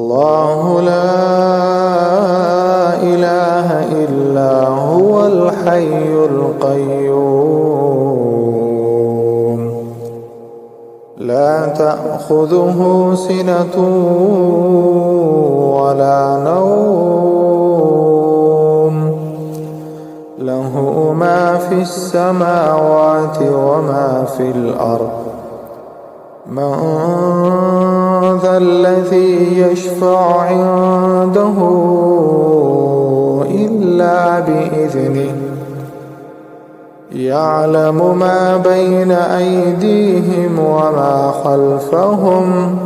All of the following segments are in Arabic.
الله لا إله إلا هو الحي القيوم لا تأخذه سنة ولا نوم له ما في السماوات وما في الأرض من ذا الذي يشفع عنده إلا بإذنه يعلم ما بين أيديهم وما خلفهم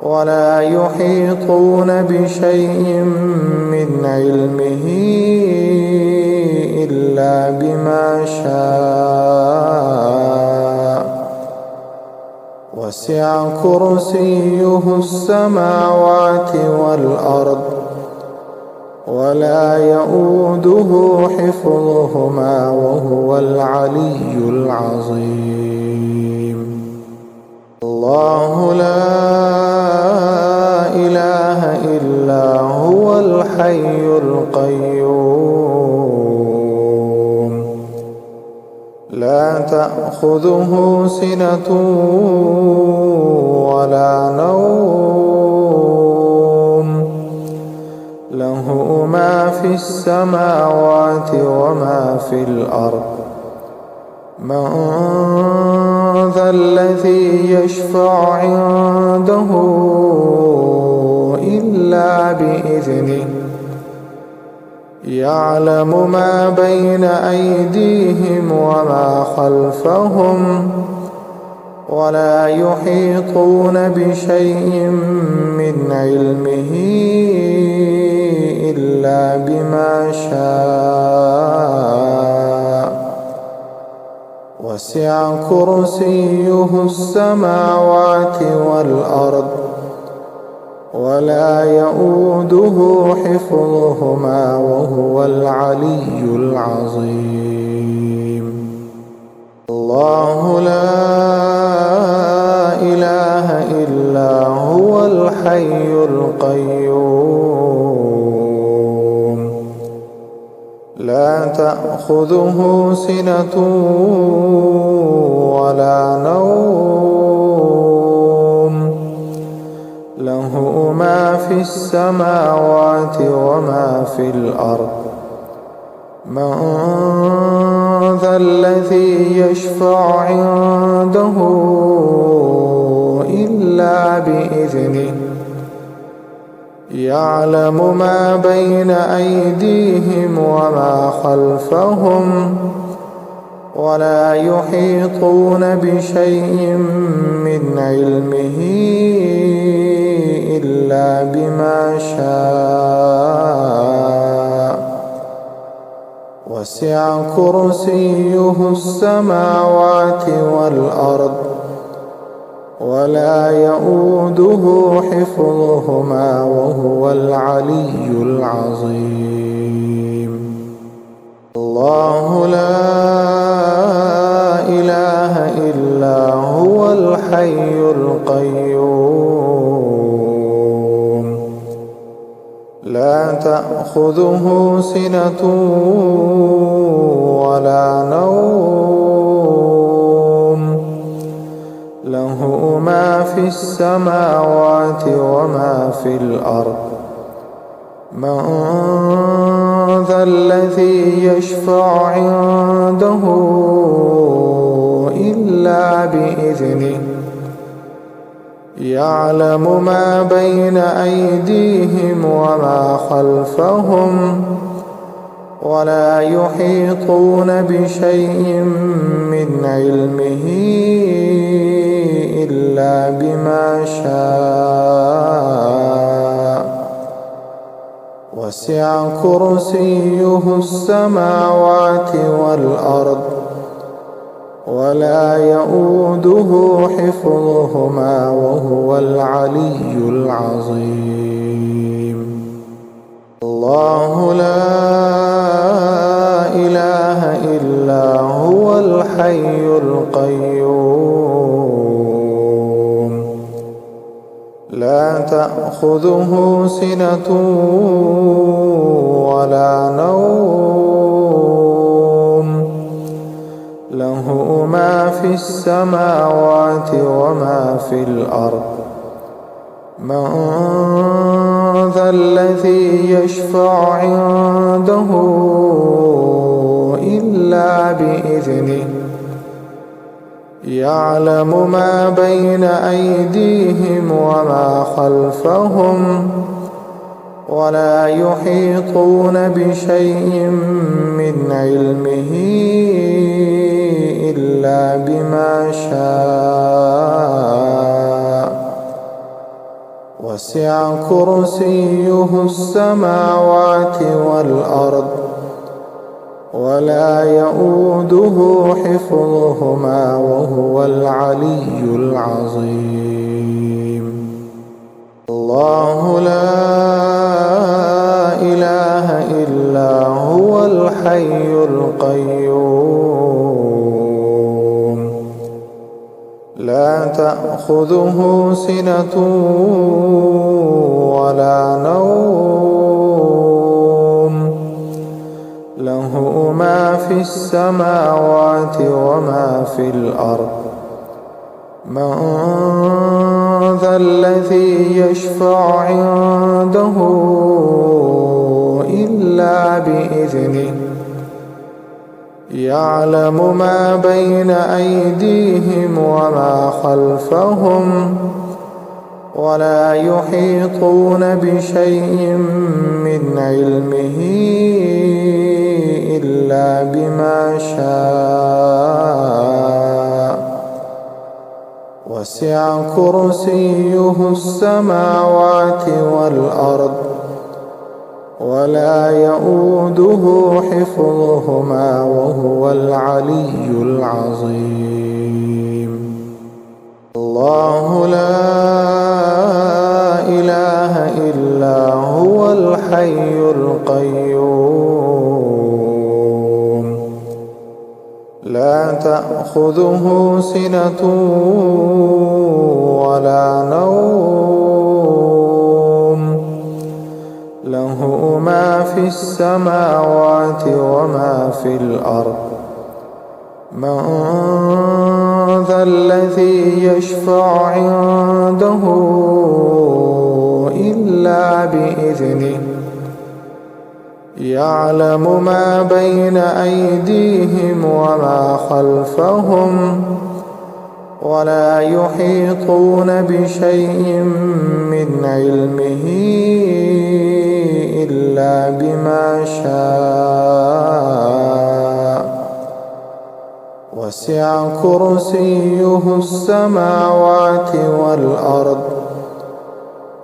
ولا يحيطون بشيء من علمه إلا بما شاء وسع كرسيه السماوات والأرض ولا يؤوده حفظهما وهو العلي العظيم الله لا إله إلا هو الحي القيوم لا تأخذه سنة ولا نوم له ما في السماوات وما في الأرض من ذا الذي يشفع عنده إلا بإذنه يعلم ما بين أيديهم وما خلفهم ولا يحيطون بشيء من علمه إلا بما شاء وسع كرسيه السماوات والأرض ولا يؤوده حفظهما وهو العلي العظيم الله لا إله إلا هو الحي القيوم لا تأخذه سنة ولا نوم له ما في السماوات وما في الأرض من ذا الذي يشفع عنده إلا بإذنه يعلم ما بين أيديهم وما خلفهم ولا يحيطون بشيء من علمه إلا بما شاء وسع كرسيه السماوات والأرض ولا يؤوده حفظهما وهو العلي العظيم الله لا إله إلا هو الحي القيوم لا تأخذه سنة ولا نوم له ما في السماوات وما في الأرض من ذا الذي يشفع عنده إلا بإذنه يعلم ما بين أيديهم وما خلفهم ولا يحيطون بشيء من علمه إلا بما شاء وسع كرسيه السماوات والأرض ولا يؤوده حفظهما وهو العلي العظيم الله لا إله إلا هو الحي القيوم لا تأخذه سنة ولا نوم له ما في السماوات وما في الأرض من ذا الذي يشفع عنده إلا بإذنه يعلم ما بين أيديهم وما خلفهم ولا يحيطون بشيء من علمه إلا بما شاء وسع كرسيه السماوات والأرض ولا يؤوده حفظهما وهو العلي العظيم الله لا إله إلا هو الحي القيوم لا تأخذه سنة ولا نوم له ما في السماوات وما في الأرض من ذا الذي يشفع عنده إلا بإذنه يعلم ما بين أيديهم وما خلفهم ولا يحيطون بشيء من علمه إلا بما شاء وسع كرسيه السماوات والأرض ولا يؤوده حفظهما وهو العلي العظيم الله لا إله إلا هو الحي القيوم لا تأخذه سنة ولا نوم له ما في السماوات وما في الأرض من ذا الذي يشفع عنده إلا بإذنه يعلم ما بين أيديهم وما خلفهم ولا يحيطون بشيء من علمه إلا بما شاء وسع كرسيه السماوات والأرض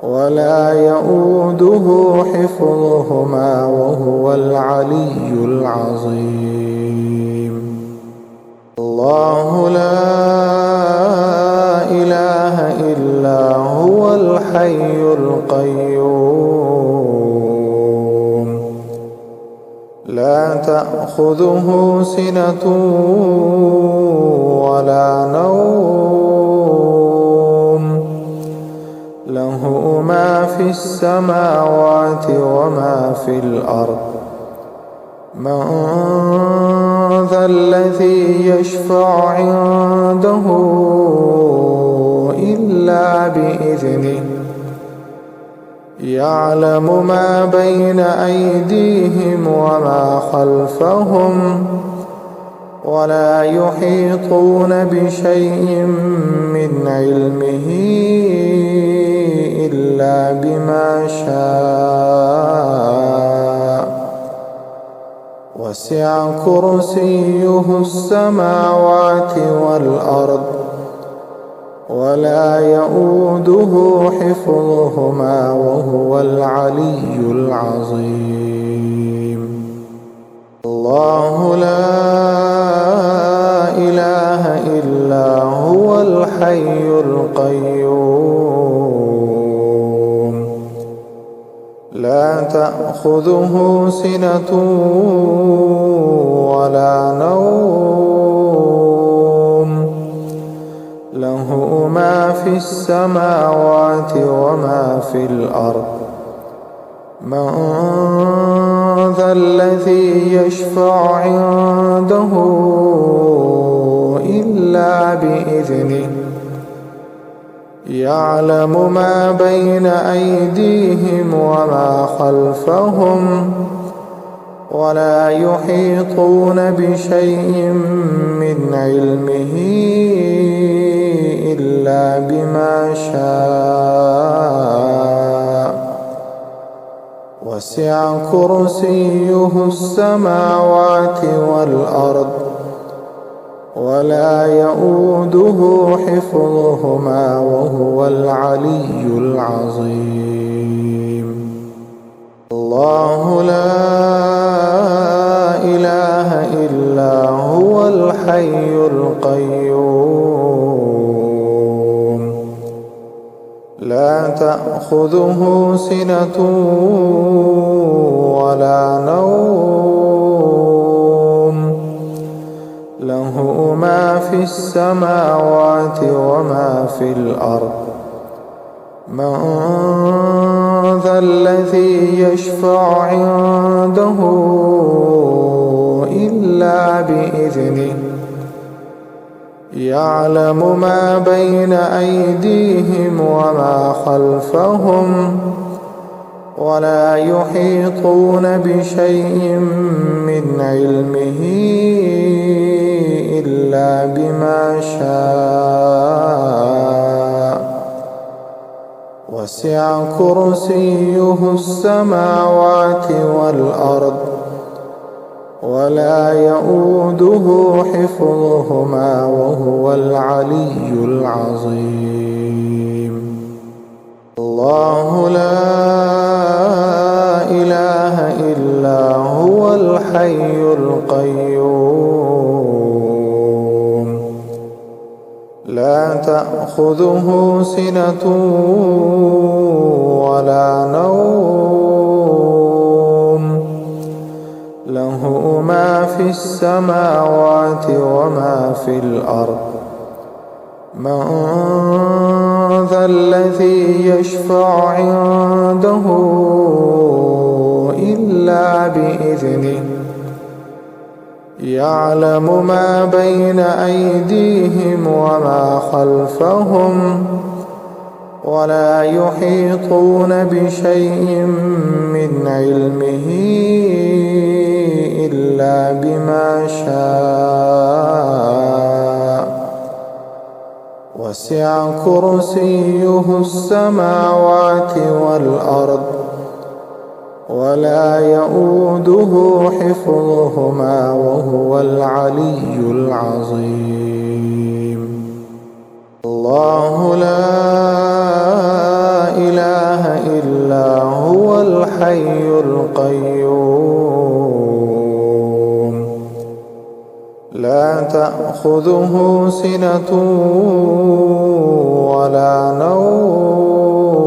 ولا يؤوده حفظهما وهو العلي العظيم الله لا إله إلا هو الحي القيوم لا تأخذه سنة ولا نوم له ما في السماوات وما في الأرض من ذا الذي يشفع عنده إلا بإذنه يعلم ما بين أيديهم وما خلفهم ولا يحيطون بشيء من علمه إلا بما شاء وسع كرسيه السماوات والأرض ولا يؤوده حفظهما وهو العلي العظيم الله لا إله إلا هو الحي القيوم لا تأخذه سنة ولا نوم له ما في السماوات وما في الأرض من ذا الذي يشفع عنده إلا بإذنه يعلم ما بين أيديهم وما خلفهم ولا يحيطون بشيء من علمه إلا بما شاء وسع كرسيه السماوات والأرض ولا يؤوده حفظهما وهو العلي العظيم. الله لا إله إلا هو الحي القيوم لا تأخذه سنة ولا نوم له ما في السماوات وما في الأرض من ذا الذي يشفع عنده إلا بإذنه يعلم ما بين أيديهم وما خلفهم ولا يحيطون بشيء من علمه إلا بما شاء وسع كرسيه السماوات والأرض ولا يؤوده حفظهما وهو العلي العظيم. الله لا إله إلا هو الحي القيوم لا تأخذه سنة ولا نوم له ما في السماوات وما في الأرض من ذا الذي يشفع عنده إلا بإذنه يعلم ما بين أيديهم وما خلفهم ولا يحيطون بشيء من علمه إلا بما شاء وسع كرسيه السماوات والأرض ولا يؤوده حفظهما وهو العلي العظيم. الله لا إله إلا هو الحي القيوم لا تأخذه سنة ولا نوم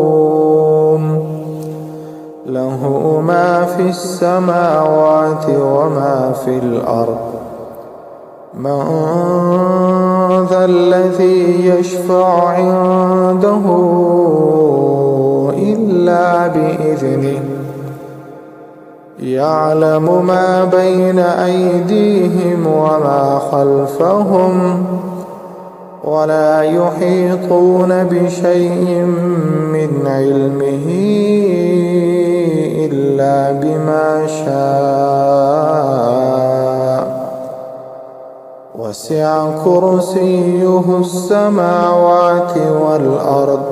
له ما في السماوات وما في الأرض من ذا الذي يشفع عنده إلا بإذنه يعلم ما بين أيديهم وما خلفهم ولا يحيطون بشيء من علمه إلا بما شاء وسع كرسيه السماوات والأرض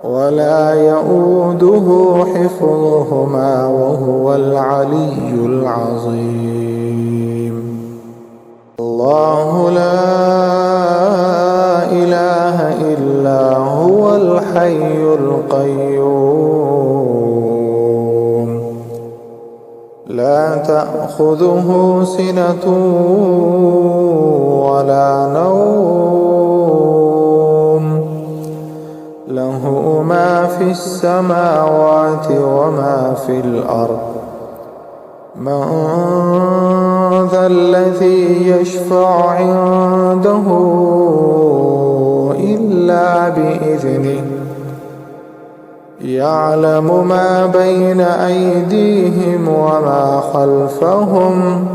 ولا يؤوده حفظهما وهو العلي العظيم. الله لا إله إلا هو الحي القيوم لا تأخذه سنة ولا نوم له ما في السماوات وما في الأرض من ذا الذي يشفع عنده إلا بإذنه يعلم ما بين أيديهم وما خلفهم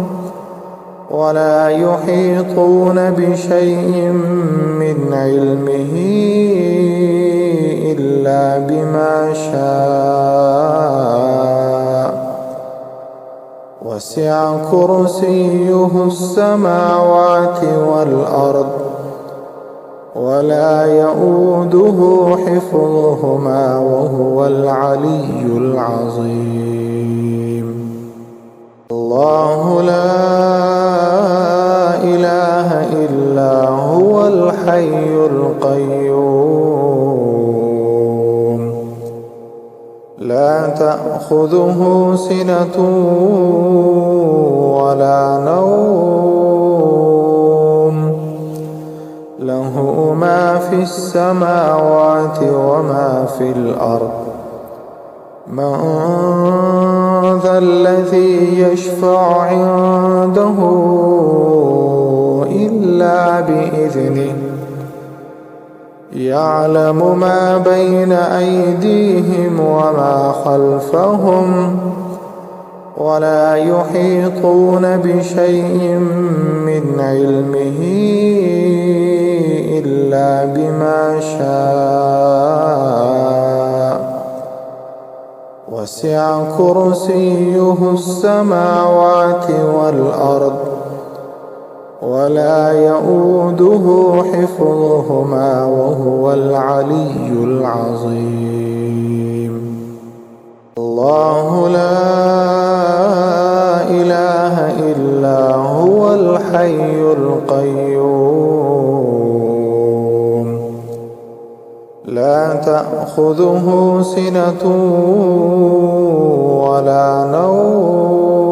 ولا يحيطون بشيء من علمه إلا بما شاء وسع كرسيه السماوات والأرض ولا يؤوده حفظهما وهو العلي العظيم. الله لا إله إلا هو الحي القيوم لا تأخذه سنة ولا نوم له ما في السماوات وما في الأرض من ذا الذي يشفع عنده إلا بإذنه يعلم ما بين أيديهم وما خلفهم ولا يحيطون بشيء من علمه إلا بما شاء وسع كرسيه السماوات والأرض ولا يؤوده حفظهما وهو العلي العظيم. الله لا إله إلا هو الحي القيوم لا تأخذه سنة ولا نوم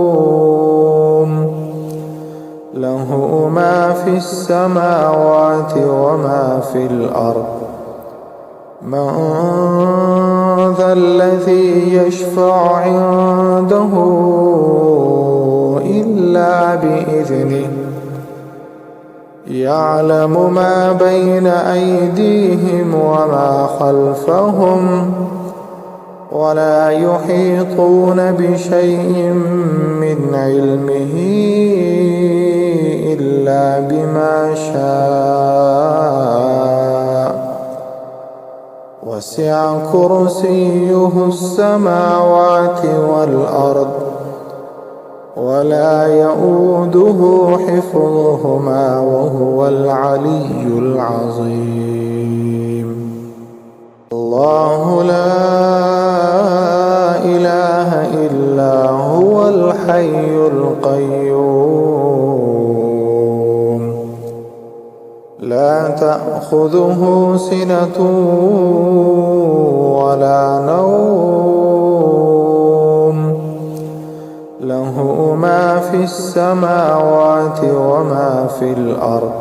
له ما في السماوات وما في الأرض من ذا الذي يشفع عنده إلا بإذنه يعلم ما بين أيديهم وما خلفهم ولا يحيطون بشيء من علمه إلا بما شاء وسع كرسيه السماوات والأرض ولا يؤوده حفظهما وهو العلي العظيم. الله لا إله إلا هو الحي القيوم لا تأخذه سنة ولا نوم له ما في السماوات وما في الأرض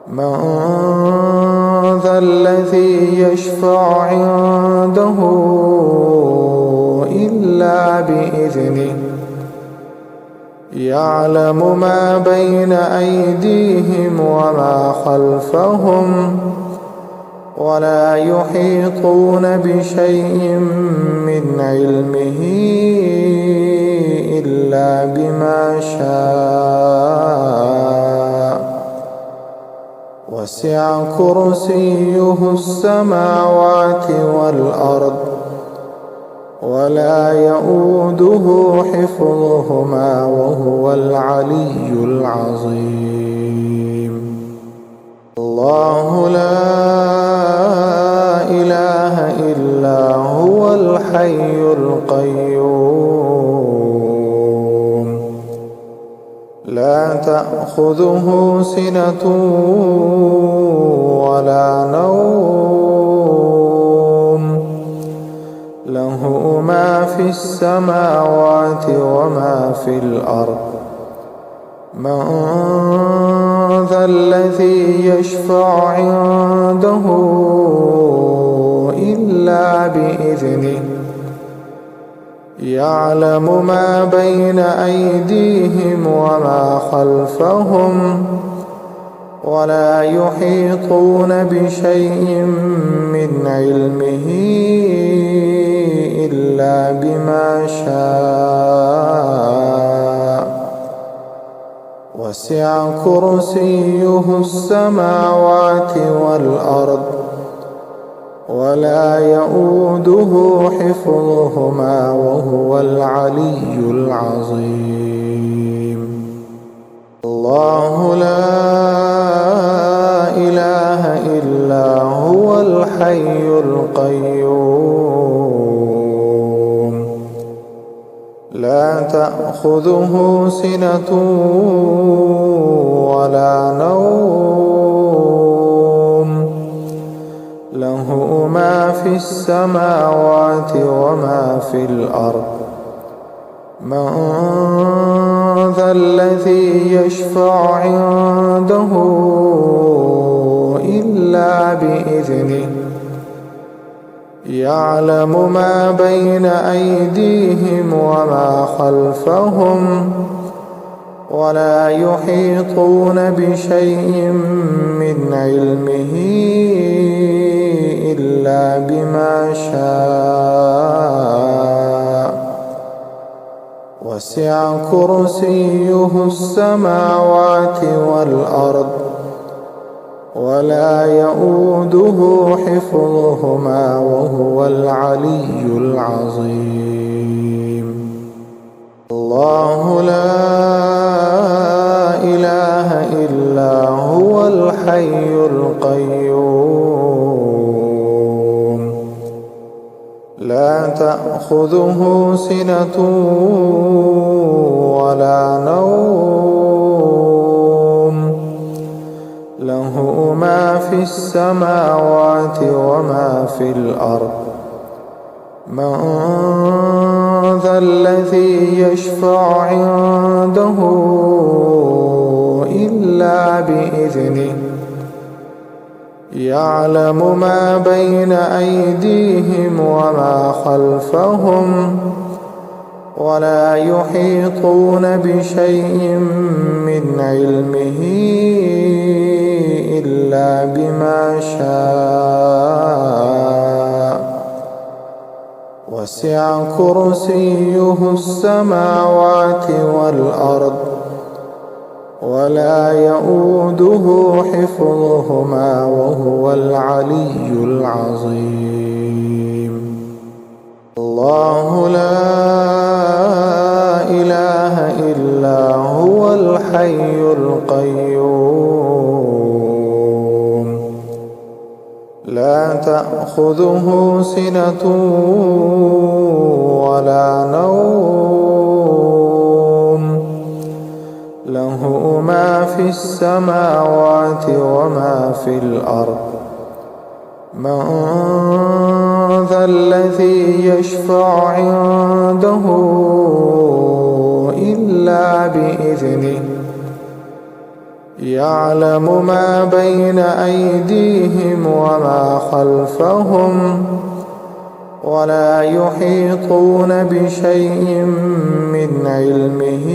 من ذا الذي يشفع عنده إلا بإذنه يعلم ما بين أيديهم وما خلفهم ولا يحيطون بشيء من علمه إلا بما شاء وسع كرسيه السماوات والأرض ولا يؤوده حفظهما وهو العلي العظيم. الله لا إله إلا هو الحي القيوم لا تأخذه سنة ولا نوم له ما في السماوات وما في الأرض من ذا الذي يشفع عنده إلا بإذنه يعلم ما بين أيديهم وما خلفهم ولا يحيطون بشيء من علمه إلا بما شاء. وسع كرسيه السماوات والأرض ولا يئوده حفظهما وهو العلي العظيم. الله لا إله إلا هو الحي القيوم لا تأخذه سنة ولا نوم له ما في السماوات وما في الأرض. من ذا الذي يشفع عنده إلا بإذنه يعلم ما بين أيديهم وما خلفهم ولا يحيطون بشيء من علمه إلا بما شاء. وسع كرسيه السماوات والأرض ولا يئوده حفظهما وهو العلي العظيم. الله لا إله إلا هو الحي القيوم لا تأخذه سنة ولا نوم له ما في السماوات وما في الأرض. من ذا الذي يشفع عنده إلا بإذنه يعلم ما بين أيديهم وما خلفهم ولا يحيطون بشيء من علمه إلا بما شاء. وسع كرسيه السماوات والأرض ولا يئوده حفظهما وهو العلي العظيم. الله لا إله إلا هو الحي القيوم لا تأخذه سنة ولا نوم له ما في السماوات وما في الأرض. من ذا الذي يشفع عنده إلا بإذنه يعلم ما بين أيديهم وما خلفهم ولا يحيطون بشيء من علمه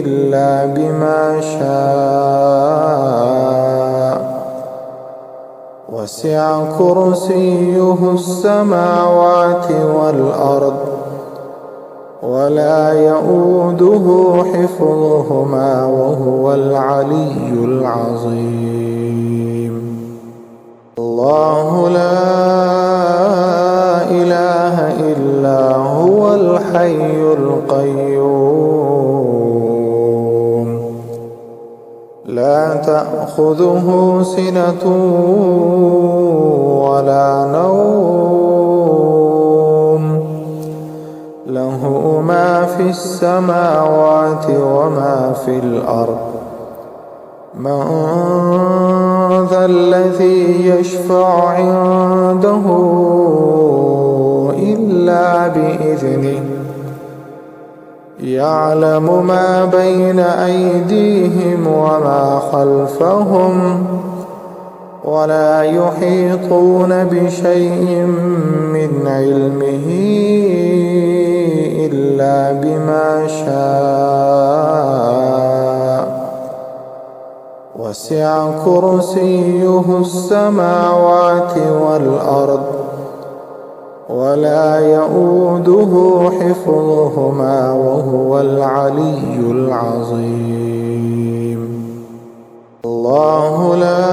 إلا بما شاء. وسع كرسيه السماوات والأرض ولا يئوده حفظهما وهو العلي العظيم. الله لا إله إلا هو الحي القيوم لا تأخذه سنة ولا نوم له ما في السماوات وما في الأرض. من ذا الذي يشفع عنده إلا بإذنه يعلم ما بين أيديهم وما خلفهم ولا يحيطون بشيء من علمه إلا بما شاء. وسع كرسيه السماوات والأرض ولا يئوده حفظهما وهو العلي العظيم. الله لا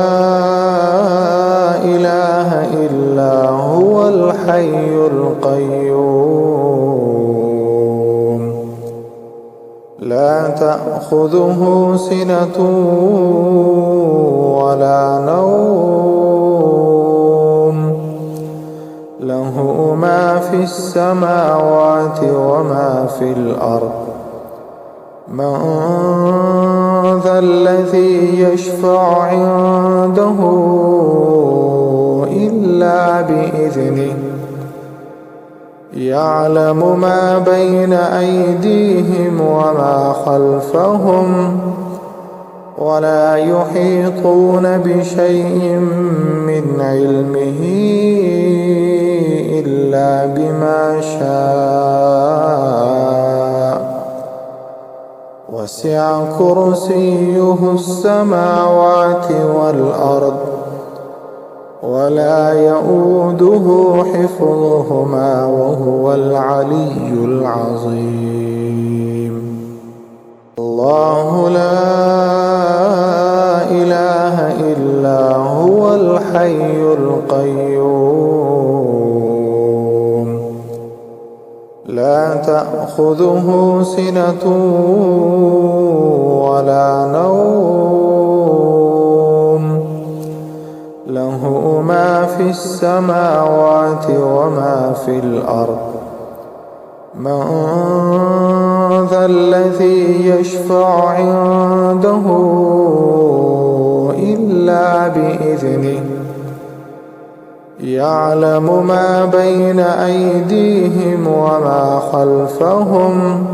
إله إلا هو الحي القيوم لا تأخذه سنة ولا نوم له ما في السماوات وما في الأرض. من ذا الذي يشفع عنده إلا بإذنه يعلم ما بين أيديهم وما خلفهم ولا يحيطون بشيء من علمه إلا بما شاء. وسع كرسيه السماوات والأرض ولا يئوده حفظهما وهو العلي العظيم. الله لا إله إلا هو الحي القيوم لا تأخذه سنة ولا نوم له ما في السماوات وما في الأرض. من ذا الذي يشفع عنده إلا بإذنه يعلم ما بين أيديهم وما خلفهم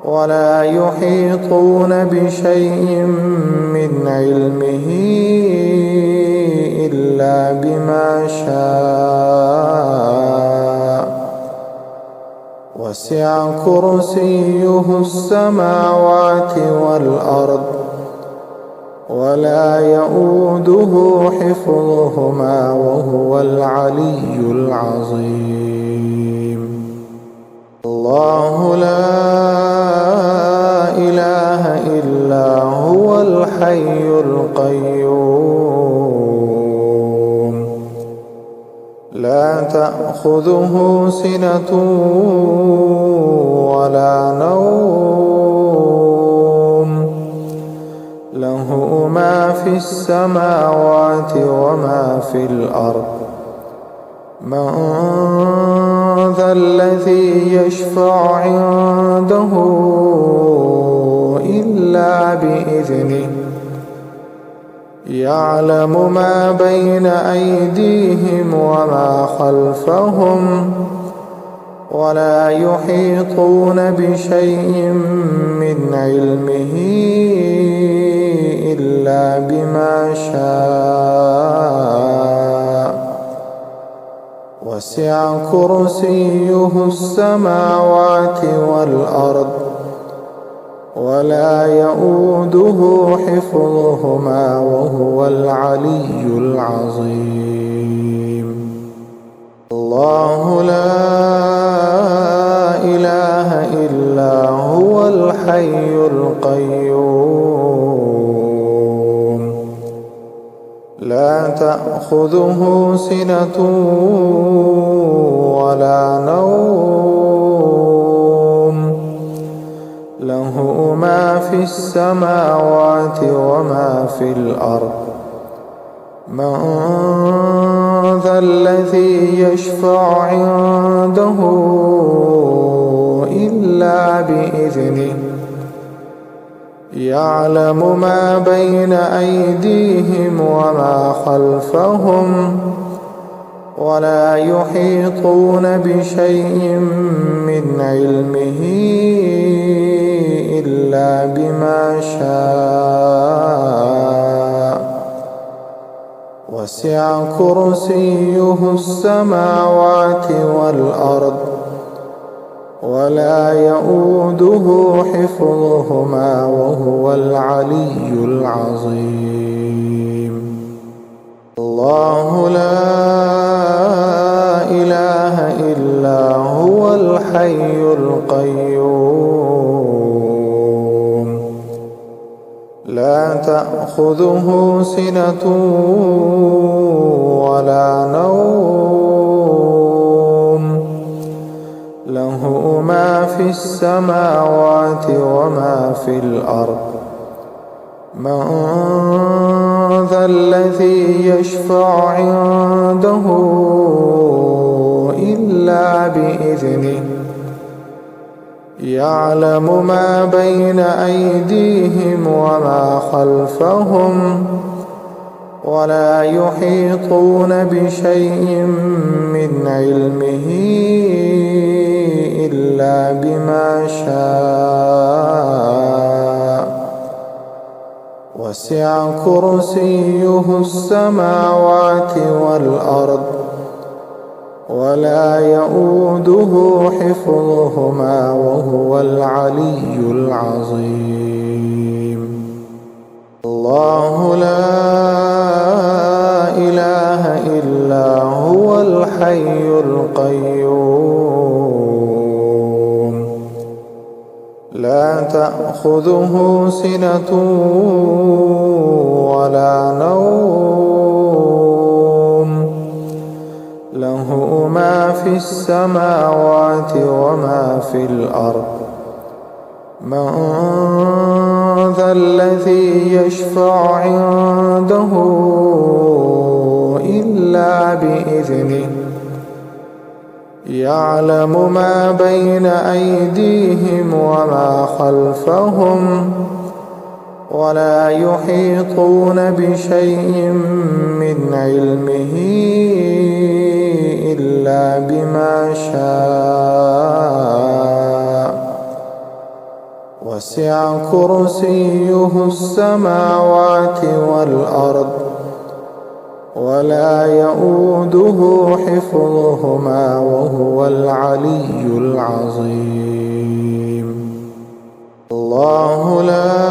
ولا يحيطون بشيء من علمه إلا بما شاء. وسع كرسيه السماوات والأرض ولا يئوده حفظهما وهو العلي العظيم. الله لا إله إلا هو الحي القيوم لا تأخذه سنة ولا نوم له ما في السماوات وما في الأرض. من ذا الذي يشفع عنده إلا بإذنه يعلم ما بين أيديهم وما خلفهم ولا يحيطون بشيء من علمه إلا بما شاء. وسع كرسيه السماوات والأرض ولا يئوده حفظهما وهو العلي العظيم. الله لا إله إلا هو الحي القيوم لا تأخذه سنة ولا نوم له ما في السماوات وما في الأرض. من ذا الذي يشفع عنده إلا بإذنه يعلم ما بين أيديهم وما خلفهم ولا يحيطون بشيء من علمه إلا بما شاء. وسع كرسيه السماوات والأرض ولا يؤوده حفظهما وهو العلي العظيم. الله لا إله إلا هو الحي القيوم لا تأخذه سنة ولا نوم له ما في السماوات وما في الأرض. من ذا الذي يشفع عنده إلا بإذنه يعلم ما بين أيديهم وما خلفهم ولا يحيطون بشيء من علمه إلا بما شاء وسع كرسيه السماوات والأرض ولا يؤوده حفظهما وهو العلي العظيم. الله لا إله إلا هو الحي القيوم لا تأخذه سنة ولا نوم له ما في السماوات وما في الأرض. من ذا الذي يشفع عنده إلا بإذنه يعلم ما بين أيديهم وما خلفهم ولا يحيطون بشيء من علمه إلا بما شاء وسع كرسيه السماوات والأرض ولا يؤوده حفظهما وهو العلي العظيم. الله لا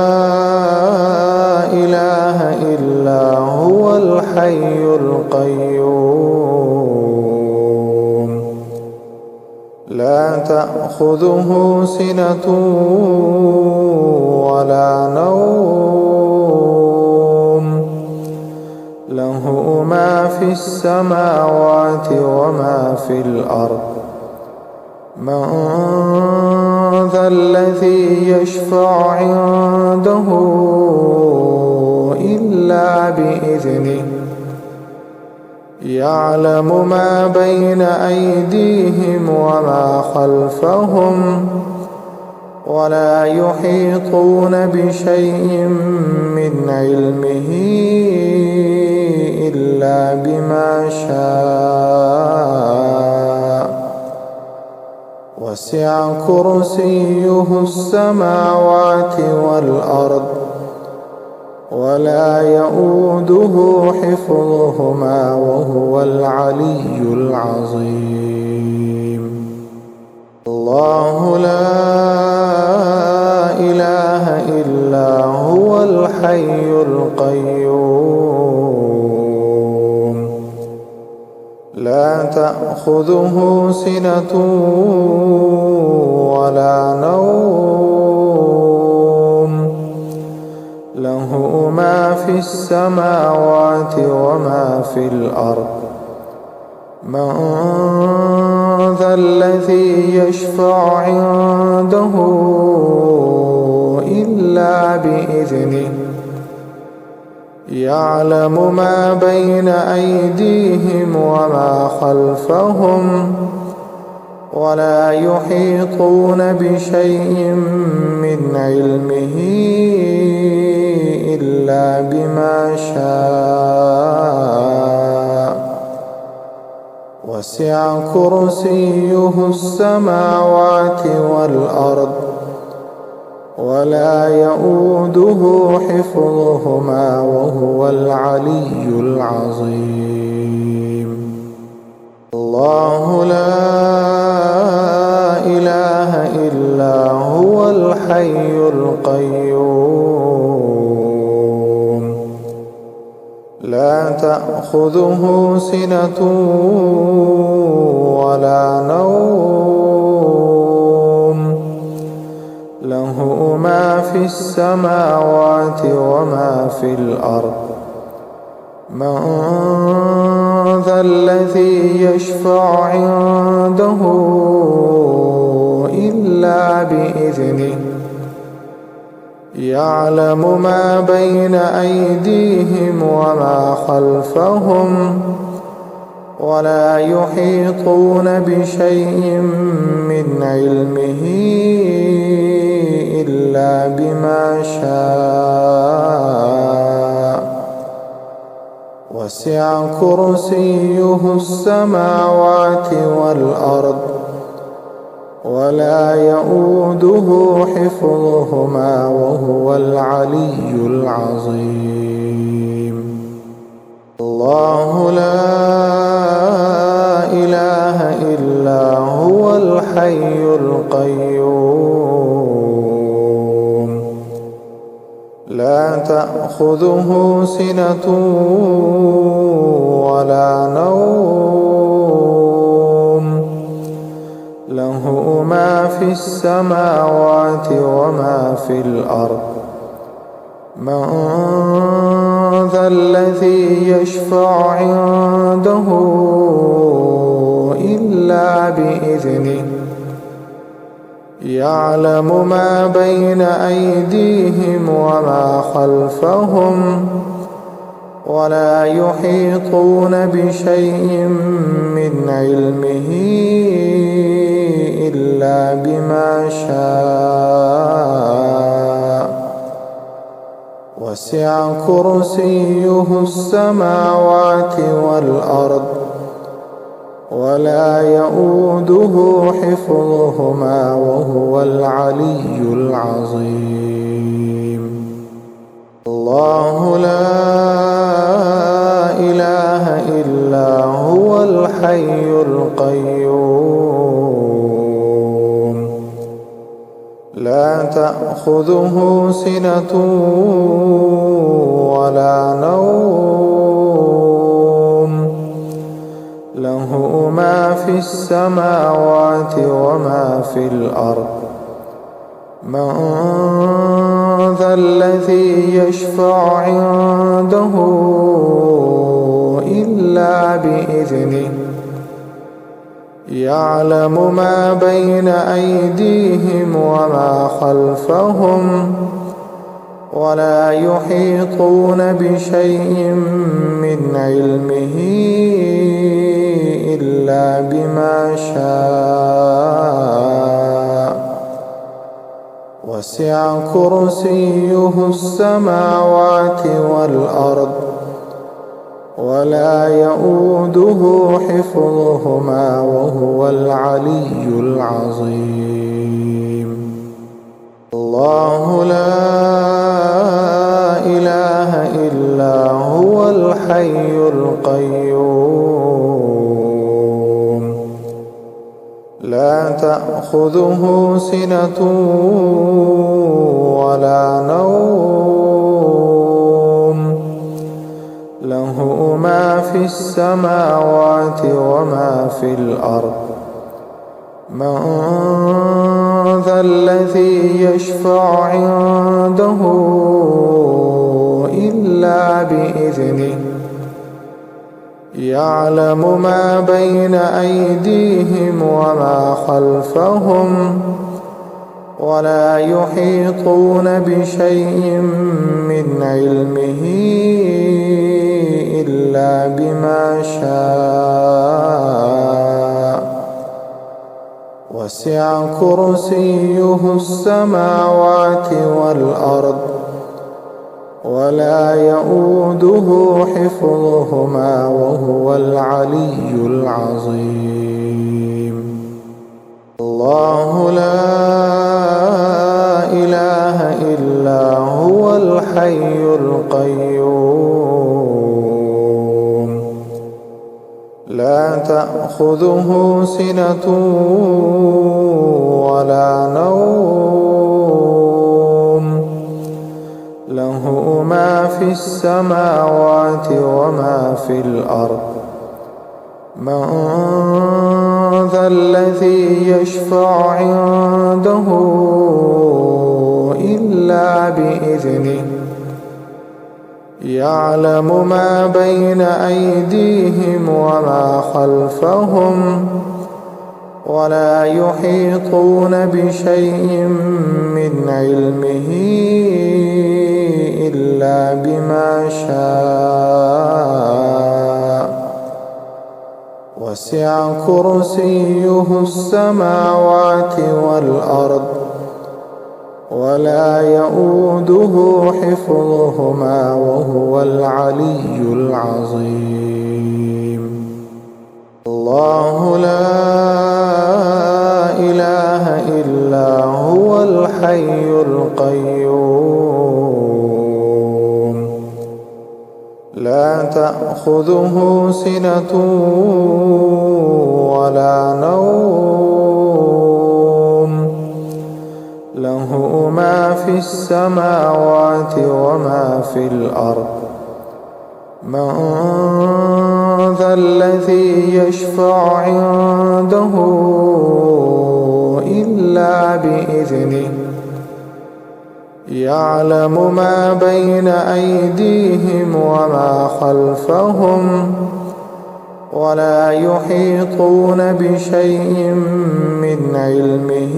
إله إلا هو الحي القيوم لا تأخذه سنة ولا نوم له ما في السماوات وما في الأرض. من ذا الذي يشفع عنده إلا بإذنه يعلم ما بين أيديهم وما خلفهم ولا يحيطون بشيء من علمه إلا بما شاء وسع كرسيه السماوات والأرض ولا يؤوده حفظهما وهو العلي العظيم. الله لا إله إلا هو الحي القيوم لا تأخذه سنة ولا نوم له ما في السماوات وما في الأرض. من ذا الذي يشفع عنده إلا بإذنه يعلم ما بين أيديهم وما خلفهم ولا يحيطون بشيء من علمه إلا بما شاء وسع كرسيه السماوات والأرض ولا يؤوده حفظهما وهو العلي العظيم. الله لا إله الحي القيوم لا تأخذه سنة ولا نوم له ما في السماوات وما في الأرض من ذا الذي يشفع عنده إلا بإذنه يعلم ما بين أيديهم وما خلفهم ولا يحيطون بشيء من علمه إلا بما شاء وسع كرسيه السماوات والأرض ولا يؤوده حفظهما وهو العلي العظيم الله لا إله إلا هو الحي القيوم لا تأخذه سنة ولا نوم له ما في السماوات وما في الأرض من ذا الذي يشفع عنده إلا بإذنه يعلم ما بين أيديهم وما خلفهم ولا يحيطون بشيء من علمه إلا بما شاء وسع كرسيه السماوات والأرض ولا يؤوده حفظهما وهو العلي العظيم الله لا إله إلا هو الحي القيوم لا تأخذه سنة ولا نوم له ما في السماوات وما في الأرض من ذا الذي يشفع عنده إلا بإذنه يعلم ما بين أيديهم وما خلفهم ولا يحيطون بشيء من علمه إلا بما شاء وسع كرسيه السماوات والأرض ولا يؤوده حفظهما وهو العلي العظيم الله لا إله إلا هو الحي القيوم لا تأخذه سنة ولا نوم له ما في السماوات وما في الأرض من ذا الذي يشفع عنده إلا بإذنه يعلم ما بين أيديهم وما خلفهم ولا يحيطون بشيء من علمه إلا بما شاء وسع كرسيه السماوات والأرض ولا يؤوده حفظهما وهو العلي العظيم الله لا إله إلا هو الحي القيوم لا تأخذه سنة ولا نوم ما في السماوات وما في الأرض من ذا الذي يشفع عنده إلا بإذنه يعلم ما بين أيديهم وما خلفهم ولا يحيطون بشيء من علمه إلا بما شاء وسع كرسيه السماوات والأرض ولا يؤوده حفظهما وهو العلي العظيم. الله لا إله إلا هو الحي القيوم لا تأخذه سنة ولا نوم له ما في السماوات وما في الأرض من ذا الذي يشفع عنده إلا بإذنه يعلم ما بين أيديهم وما خلفهم ولا يحيطون بشيء من علمه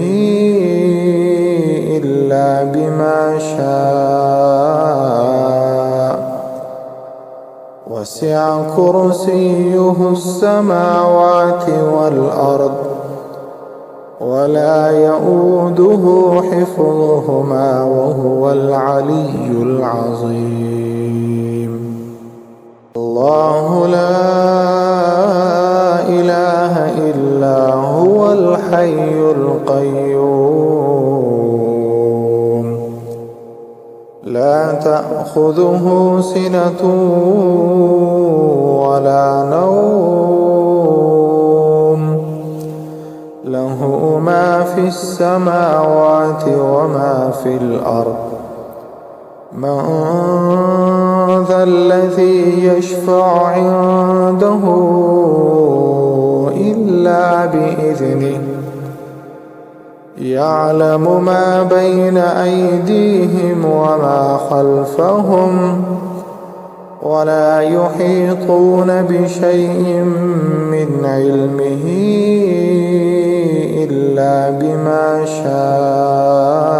إلا بما شاء وسع كرسيه السماوات والأرض ولا يؤوده حفظهما وهو العلي العظيم. الله لا إله إلا هو الحي القيوم لا تأخذه سنة ولا نوم له ما في السماوات وما في الأرض من ذا الذي يشفع عنده إلا بإذنه يعلم ما بين أيديهم وما خلفهم ولا يحيطون بشيء من علمه إلا بما شاء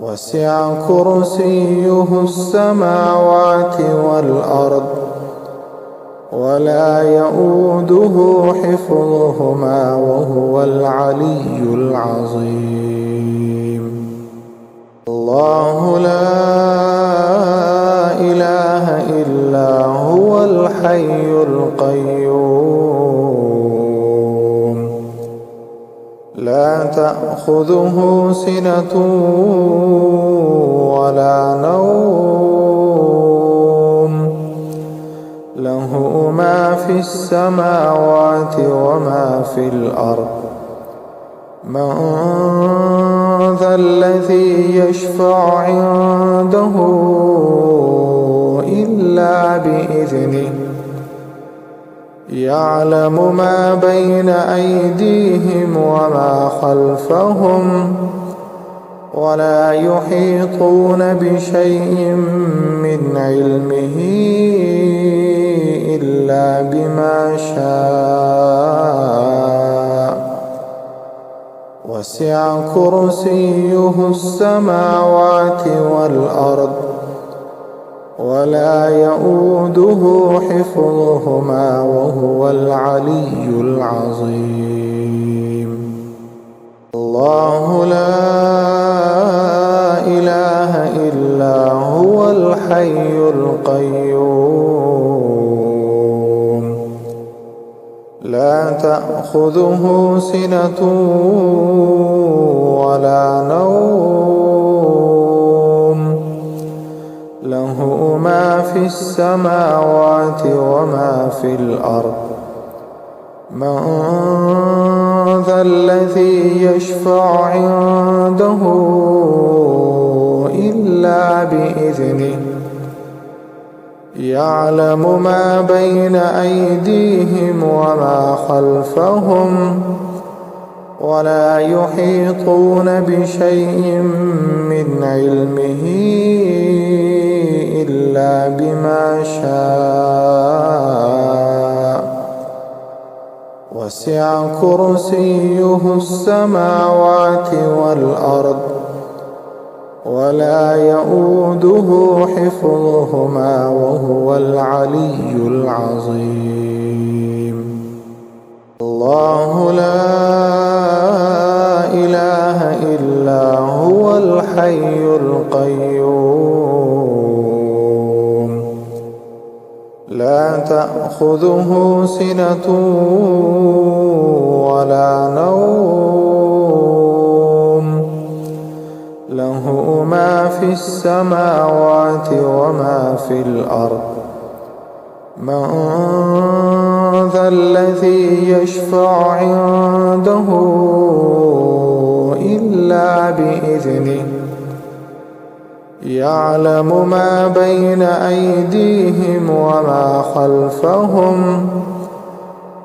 وسع كرسيه السماوات والأرض ولا يؤوده حفظهما وهو العلي العظيم. الله لا إله إلا هو الحي القيوم لا تأخذه سنة ولا نوم له ما في السماوات وما في الأرض من ذا الذي يشفع عنده إلا بإذنه يعلم ما بين أيديهم وما خلفهم ولا يحيطون بشيء من علمه إلا بما شاء وسع كرسيه السماوات والأرض ولا يؤوده حفظهما وهو العلي العظيم. الله لا إله إلا هو الحي القيوم لا تأخذه سنة ولا نوم له ما في السماوات وما في الأرض من ذا الذي يشفع عنده إلا بإذنه يعلم ما بين أيديهم وما خلفهم ولا يحيطون بشيء من علمه إلا بما شاء وسع كرسيه السماوات والأرض ولا يؤوده حفظهما وهو العلي العظيم. الله لا إله إلا هو الحي القيوم لا تأخذه سنة ولا نوم له ما في السماوات وما في الأرض من ذا الذي يشفع عنده إلا بإذنه يعلم ما بين أيديهم وما خلفهم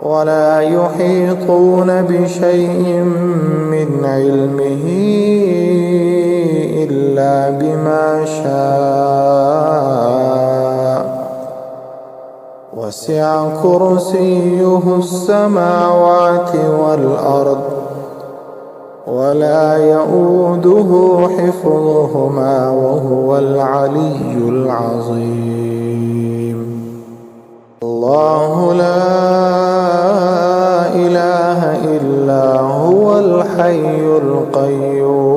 ولا يحيطون بشيء من علمه إلا بما شاء وسع كرسيه السماوات والأرض ولا يؤوده حفظهما وهو العلي العظيم. الله لا إله إلا هو الحي القيوم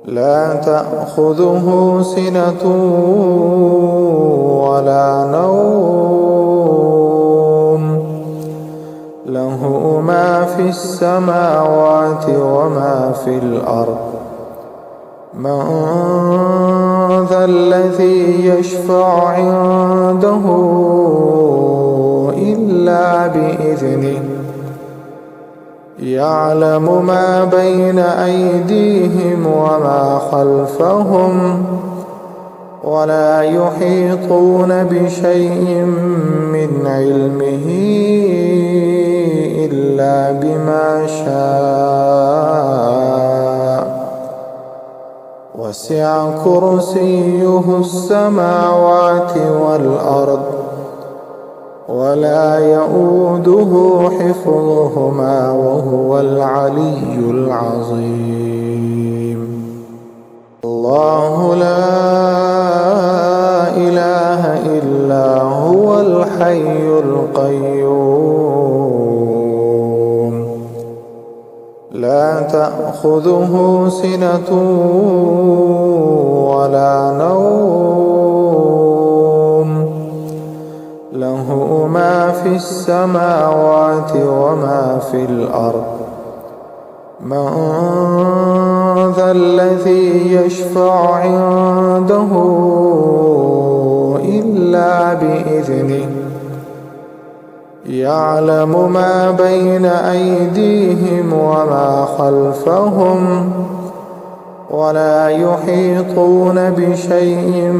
لا تأخذه سنة ولا نوم له ما في السماوات وما في الأرض من ذا الذي يشفع عنده إلا بإذنه يعلم ما بين أيديهم وما خلفهم ولا يحيطون بشيء من علمه إلا بما شاء وسع كرسيه السماوات والأرض ولا يؤوده حفظهما وهو العلي العظيم. الله لا إله إلا هو الحي القيوم لا تأخذه سنة ولا نوم له ما في السماوات وما في الأرض من ذا الذي يشفع عنده إلا بإذنه يعلم ما بين أيديهم وما خلفهم ولا يحيطون بشيء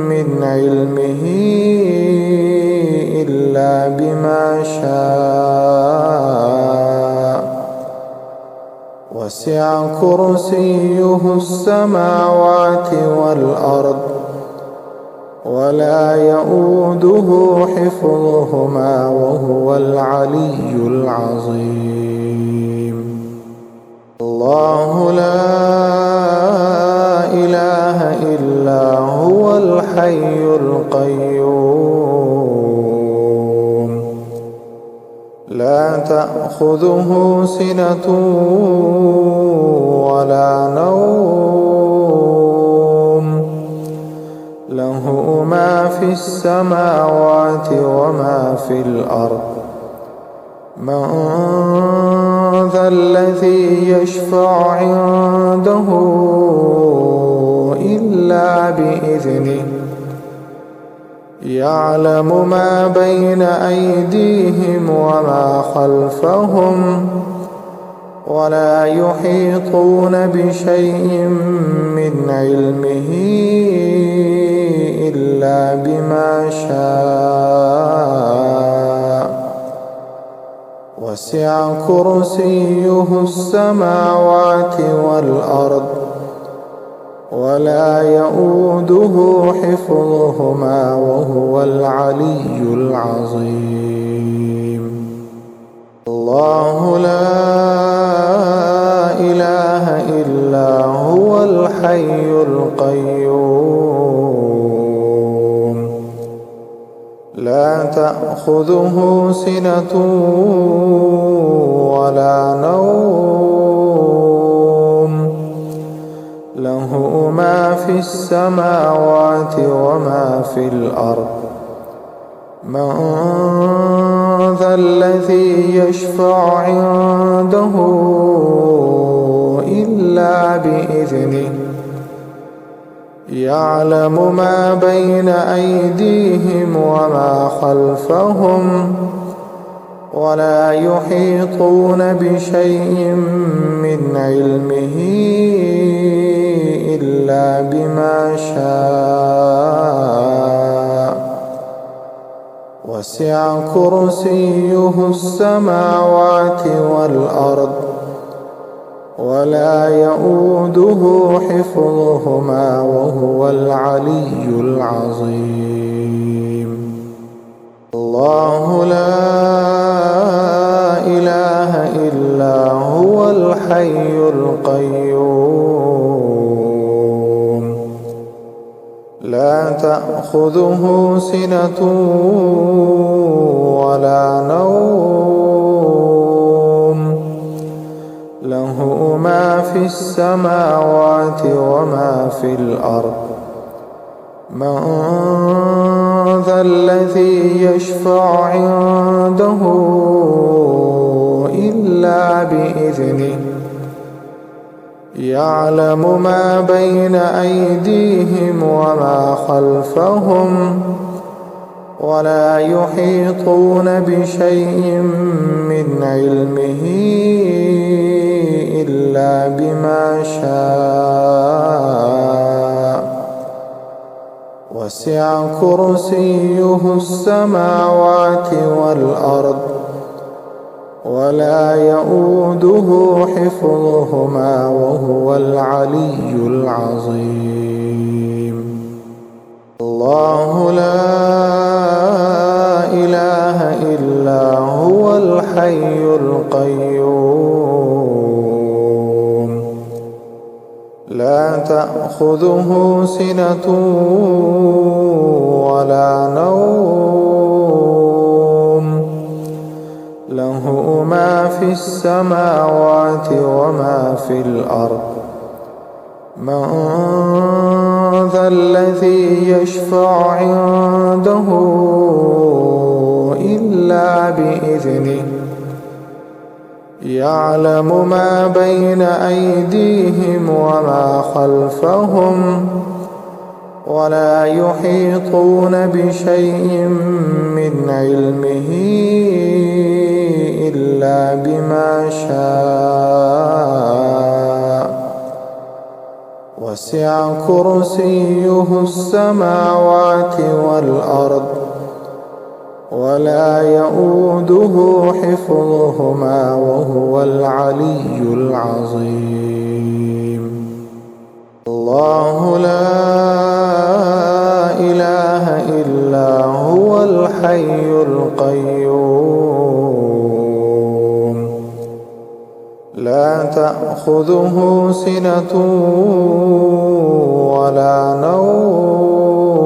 من علمه إلا بما شاء وسع كرسيه السماوات والأرض ولا يؤوده حفظهما وهو العلي العظيم. الله لا إله إلا هو الحي القيوم لا تأخذه سنة ولا نوم له ما في السماوات وما في الأرض من ذا الذي يشفع عنده إلا بإذنه يعلم ما بين أيديهم وما خلفهم ولا يحيطون بشيء من علمه إلا بما شاء وسع كرسيه السماوات والأرض ولا يؤوده حفظهما وهو العلي العظيم. الله لا إله إلا هو الحي القيوم لا تأخذه سنة ولا نوم له ما في السماوات وما في الأرض من ذا الذي يشفع عنده إلا بإذنه يعلم ما بين أيديهم وما خلفهم ولا يحيطون بشيء من علمه إلا بما شاء وسع كرسيه السماوات والأرض ولا يؤوده حفظهما وهو العلي العظيم. الله لا إله إلا هو الحي القيوم لا تأخذه سنة ولا نوم له ما في السماوات وما في الأرض من ذا الذي يشفع عنده إلا بإذنه يعلم ما بين أيديهم وما خلفهم ولا يحيطون بشيء من علمه إلا بما شاء وسع كرسيه السماوات والأرض ولا يؤوده حفظهما وهو العلي العظيم. الله لا إله إلا هو الحي القيوم لا تأخذه سنة ولا نوم له ما في السماوات وما في الأرض من ذا الذي يشفع عنده إلا بإذنه يعلم ما بين أيديهم وما خلفهم ولا يحيطون بشيء من علمه إلا بما شاء وسع كرسيه السماوات والأرض ولا يؤوده حفظهما وهو العلي العظيم. الله لا إله إلا هو الحي القيوم لا تأخذه سنة ولا نوم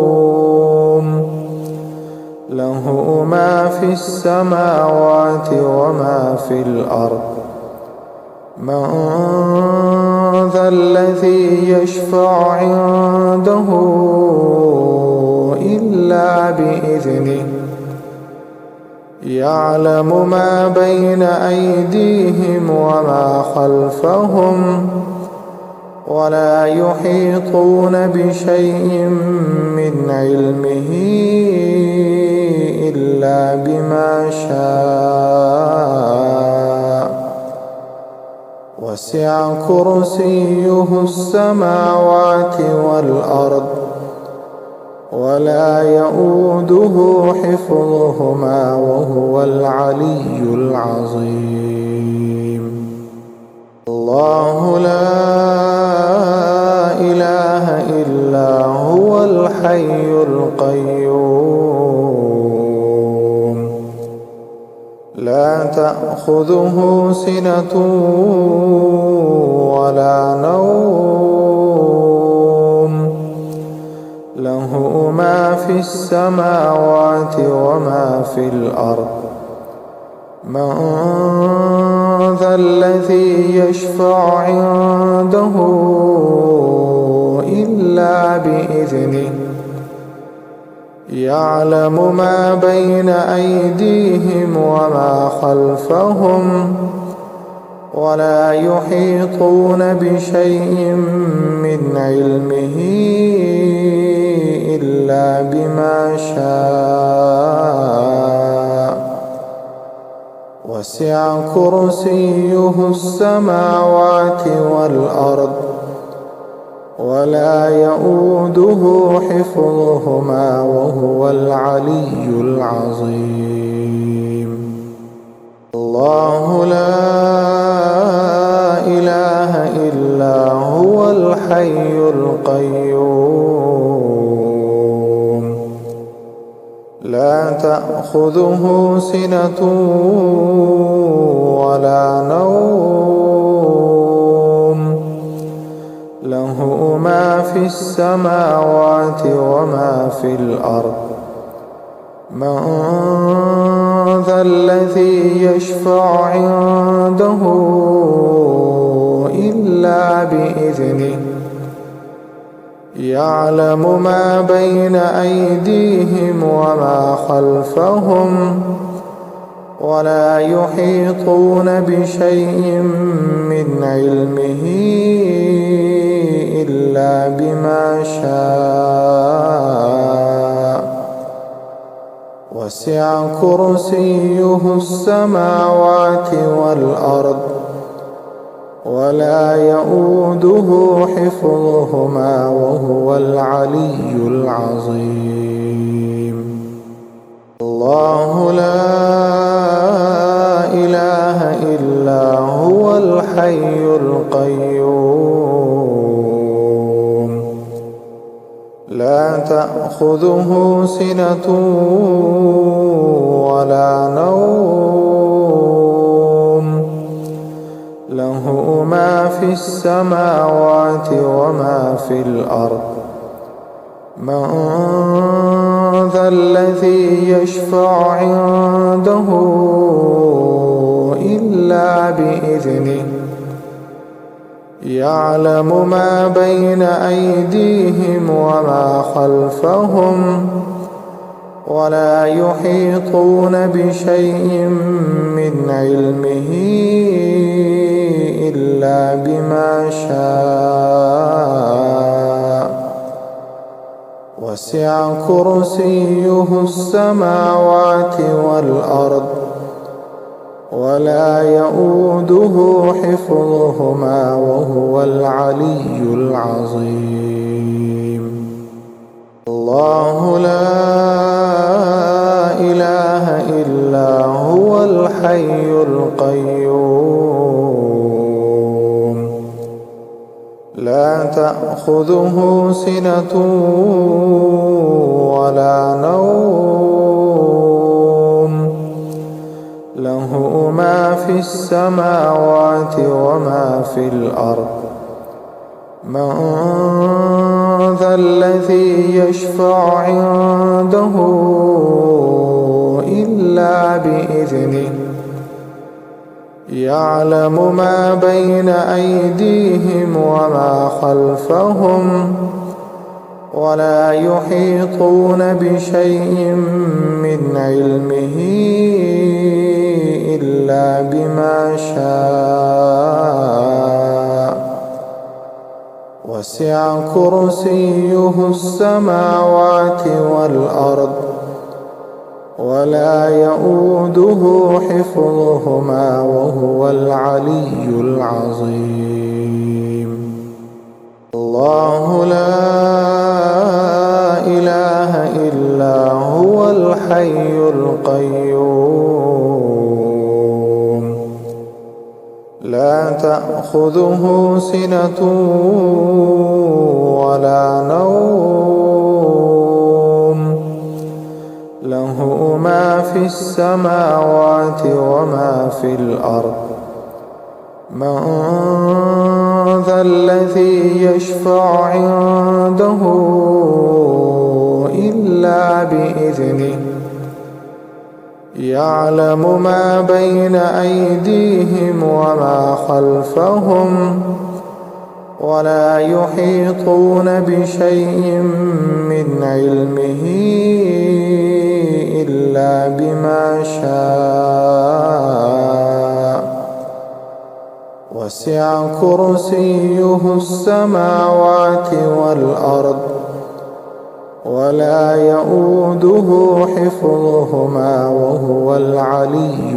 له ما في السماوات وما في الأرض من ذا الذي يشفع عنده إلا بإذنه يعلم ما بين أيديهم وما خلفهم ولا يحيطون بشيء من علمه إلا بما شاء وسع كرسيه السماوات والأرض ولا يؤوده حفظهما وهو العلي العظيم. الله لا إله إلا هو الحي القيوم لا تأخذه سنة ولا نوم له ما في السماوات وما في الأرض. من ذا الذي يشفع عنده إلا بإذنه يعلم ما بين أيديهم وما خلفهم ولا يحيطون بشيء من علمه إلا بما شاء وسع كرسيه السماوات والأرض ولا يؤوده حفظهما وهو العلي العظيم. الله لا إله إلا هو الحي القيوم لا تأخذه سنة ولا نوم له ما في السماوات وما في الأرض. من ذا الذي يشفع عنده إلا بإذنه يعلم ما بين أيديهم وما خلفهم ولا يحيطون بشيء من علمه إلا بما شاء وسع كرسيه السماوات والأرض ولا يؤوده حفظهما وهو العلي العظيم. الله لا إله إلا هو الحي القيوم لا تأخذه سنة ولا نوم له ما في السماوات وما في الأرض. من ذا الذي يشفع عنده إلا بإذنه يعلم ما بين أيديهم وما خلفهم ولا يحيطون بشيء من علمه إلا بما شاء وسع كرسيه السماوات والأرض ولا يؤوده حفظهما وهو العلي العظيم. الله لا إله إلا هو الحي القيوم لا تأخذه سنة ولا نوم له ما في السماوات وما في الأرض. من ذا الذي يشفع عنده إلا بإذنه يعلم ما بين أيديهم وما خلفهم ولا يحيطون بشيء من علمه إلا بما شاء وسع كرسيه السماوات والأرض ولا يؤوده حفظهما وهو العلي العظيم. الله لا إله إلا هو الحي القيوم لا تأخذه سنة ولا نوم له ما في السماوات وما في الأرض. من ذا الذي يشفع عنده إلا بإذنه يعلم ما بين أيديهم وما خلفهم ولا يحيطون بشيء من علمه إلا بما شاء وسع كرسيه السماوات والأرض ولا يؤوده حفظهما وهو العلي